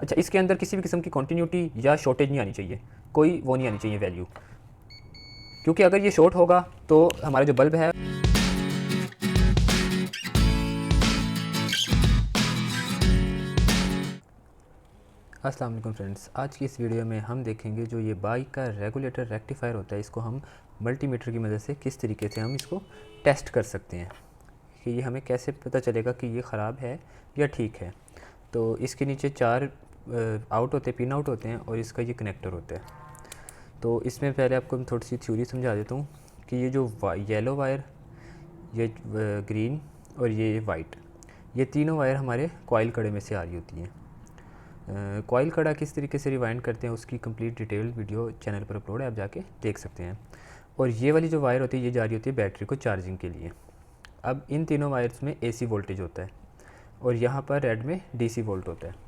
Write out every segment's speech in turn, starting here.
अच्छा, इसके अंदर किसी भी किस्म की कॉन्टीन्यूटी या शॉर्टेज नहीं आनी चाहिए, कोई वो नहीं आनी चाहिए वैल्यू, क्योंकि अगर ये शॉर्ट होगा तो हमारा जो बल्ब है। अस्सलाम वालेकुम फ्रेंड्स, आज की इस वीडियो में हम देखेंगे जो ये बाइक का रेगुलेटर रेक्टिफायर होता है, इसको हम मल्टीमीटर की मदद से किस तरीके से हम इसको टेस्ट कर सकते हैं कि ये हमें कैसे पता चलेगा कि ये ख़राब है या ठीक है। तो इसके नीचे 4 आउट होते हैं, पिन आउट होते हैं और इसका ये कनेक्टर होता है। तो इसमें पहले आपको मैं थोड़ी सी थ्योरी समझा देता हूँ कि ये जो येलो वायर, ये ग्रीन और ये वाइट, ये तीनों वायर हमारे कॉइल कड़े में से आ रही होती हैं। कॉइल कड़ा किस तरीके से रिवाइंड करते हैं उसकी कंप्लीट डिटेल वीडियो चैनल पर अपलोड है, आप जाके देख सकते हैं। और ये वाली जो वायर होती है ये जा रही होती है बैटरी को चार्जिंग के लिए। अब इन तीनों वायर्स में एसी वोल्टेज होता है और यहाँ पर रेड में डीसी वोल्ट होता है।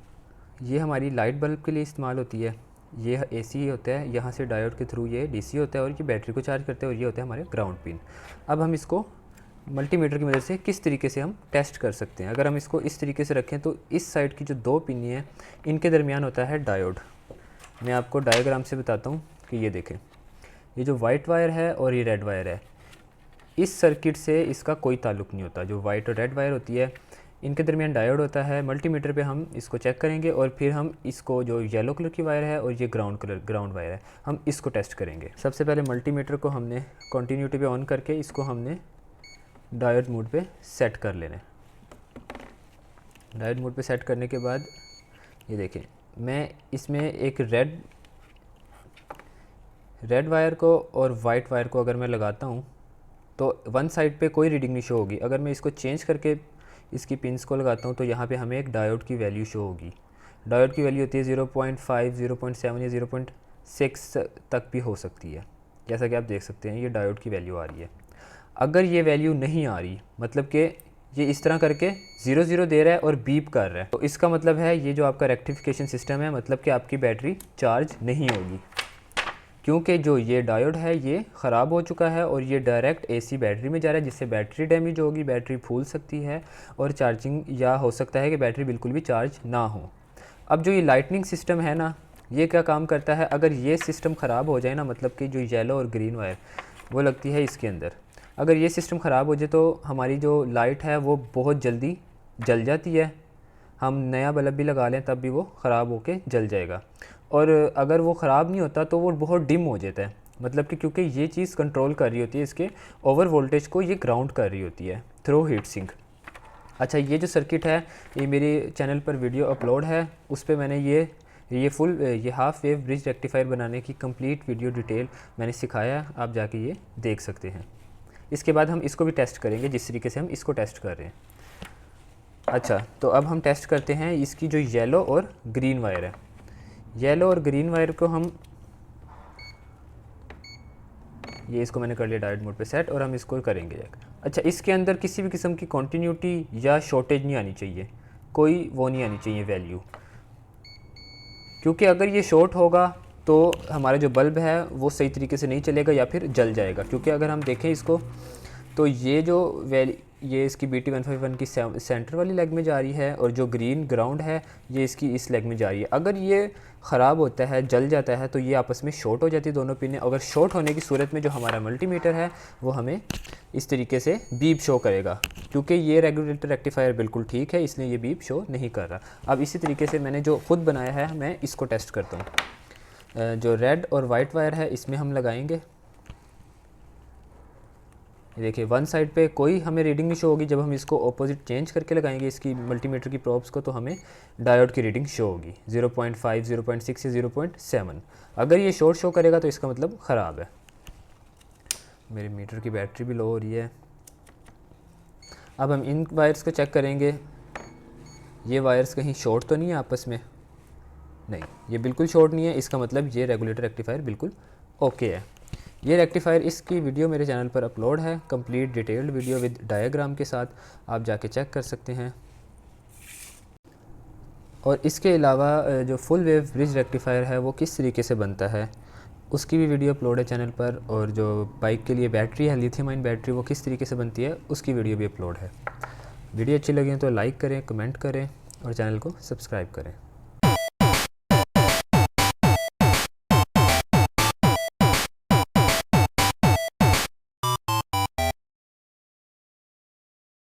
ये हमारी लाइट बल्ब के लिए इस्तेमाल होती है, ये एसी होता है, यहाँ से डायोड के थ्रू ये डीसी होता है और ये बैटरी को चार्ज करते हैं और ये होता है हमारे ग्राउंड पिन। अब हम इसको मल्टीमीटर की मदद से किस तरीके से हम टेस्ट कर सकते हैं। अगर हम इसको इस तरीके से रखें तो इस साइड की जो 2 पिन हैं इनके दरमियान होता है डायोड। मैं आपको डायग्राम से बताता हूँ कि ये देखें, ये जो वाइट वायर है और ये रेड वायर है, इस सर्किट से इसका कोई ताल्लुक़ नहीं होता। जो वाइट और रेड वायर होती है इनके दरमियान डायोड होता है। मल्टीमीटर पे हम इसको चेक करेंगे और फिर हम इसको, जो येलो कलर की वायर है और ये ग्राउंड वायर है, हम इसको टेस्ट करेंगे। सबसे पहले मल्टीमीटर को हमने कंटिन्यूटी पे ऑन करके इसको हमने डायोड मोड पे सेट कर लेना है। डायोड मोड पे सेट करने के बाद ये देखें, मैं इसमें एक रेड वायर को और वाइट वायर को अगर मैं लगाता हूँ तो वन साइड पे कोई रीडिंग नहीं शो होगी। अगर मैं इसको चेंज करके इसकी पिंस को लगाता हूँ तो यहाँ पे हमें एक डायोड की वैल्यू शो होगी। डायोड की वैल्यू होती है 0.5, 0.7 या 0.6 तक भी हो सकती है। जैसा कि आप देख सकते हैं ये डायोड की वैल्यू आ रही है। अगर ये वैल्यू नहीं आ रही, मतलब कि ये इस तरह करके 0 दे रहा है और बीप कर रहा है, तो इसका मतलब है ये जो आपका रेक्टिफिकेशन सिस्टम है, मतलब कि आपकी बैटरी चार्ज नहीं होगी, क्योंकि जो ये डायोड है ये ख़राब हो चुका है और ये डायरेक्ट एसी बैटरी में जा रहा है, जिससे बैटरी डैमेज होगी, बैटरी फूल सकती है और चार्जिंग, या हो सकता है कि बैटरी बिल्कुल भी चार्ज ना हो। अब जो ये लाइटनिंग सिस्टम है ना, ये क्या काम करता है, अगर ये सिस्टम ख़राब हो जाए ना, मतलब कि जो येलो और ग्रीन वायर वो लगती है इसके अंदर, अगर ये सिस्टम ख़राब हो जाए तो हमारी जो लाइट है वो बहुत जल्दी जल जाती है। हम नया बल्ब भी लगा लें तब भी वो ख़राब होके जल जाएगा। और अगर वो ख़राब नहीं होता तो वो बहुत डिम हो जाता है, मतलब कि क्योंकि ये चीज़ कंट्रोल कर रही होती है, इसके ओवर वोल्टेज को ये ग्राउंड कर रही होती है थ्रू हीट सिंक। अच्छा, ये जो सर्किट है ये मेरे चैनल पर वीडियो अपलोड है, उस पर मैंने ये हाफ वेव ब्रिज रेक्टिफायर बनाने की कंप्लीट वीडियो डिटेल मैंने सिखाया, आप जाके ये देख सकते हैं। इसके बाद हम इसको भी टेस्ट करेंगे जिस तरीके से हम इसको टेस्ट कर रहे हैं। अच्छा, तो अब हम टेस्ट करते हैं इसकी जो येलो और ग्रीन वायर है। येलो और ग्रीन वायर को हम, ये इसको मैंने कर लिया डायोड मोड पे सेट और हम इसको करेंगे। अच्छा, इसके अंदर किसी भी किस्म की कॉन्टीन्यूटी या शॉर्टेज नहीं आनी चाहिए, कोई वो नहीं आनी चाहिए वैल्यू, क्योंकि अगर ये शॉर्ट होगा तो हमारा जो बल्ब है वो सही तरीके से नहीं चलेगा या फिर जल जाएगा। क्योंकि अगर हम देखें इसको तो ये इसकी BT151 की सेंटर वाली लेग में जा रही है और जो ग्रीन ग्राउंड है ये इसकी इस लेग में जा रही है। अगर ये ख़राब होता है, जल जाता है, तो ये आपस में शॉर्ट हो जाती है दोनों पिनें। अगर शॉर्ट होने की सूरत में जो हमारा मल्टीमीटर है वो हमें इस तरीके से बीप शो करेगा, क्योंकि ये रेगुलेटर रेक्टिफायर बिल्कुल ठीक है इसलिए ये बीप शो नहीं कर रहा। अब इसी तरीके से मैंने जो ख़ुद बनाया है मैं इसको टेस्ट करता हूँ। जो रेड और वाइट वायर है इसमें हम लगाएंगे, देखिए वन साइड पे कोई हमें रीडिंग नहीं शो होगी। जब हम इसको ऑपोजिट चेंज करके लगाएंगे इसकी मल्टीमीटर की प्रोब्स को, तो हमें डायोड की रीडिंग शो होगी 0.5, 0.6 या 0.7। अगर ये शॉर्ट शो करेगा तो इसका मतलब ख़राब है। मेरे मीटर की बैटरी भी लो हो रही है। अब हम इन वायर्स को चेक करेंगे, ये वायर्स कहीं शॉर्ट तो नहीं है आपस में, नहीं ये बिल्कुल शॉर्ट नहीं है, इसका मतलब ये रेगुलेटर रेक्टिफायर बिल्कुल ओके है। ये रेक्टिफायर, इसकी वीडियो मेरे चैनल पर अपलोड है, complete detailed video with diagram के साथ, आप जाके चेक कर सकते हैं। और इसके अलावा जो फुल वेव ब्रिज रेक्टिफायर है वो किस तरीके से बनता है उसकी भी वीडियो अपलोड है चैनल पर, और जो बाइक के लिए बैटरी है लिथियम आयन बैटरी वो किस तरीके से बनती है उसकी वीडियो भी अपलोड है। वीडियो अच्छी लगी तो लाइक करें, कमेंट करें और चैनल को सब्सक्राइब करें।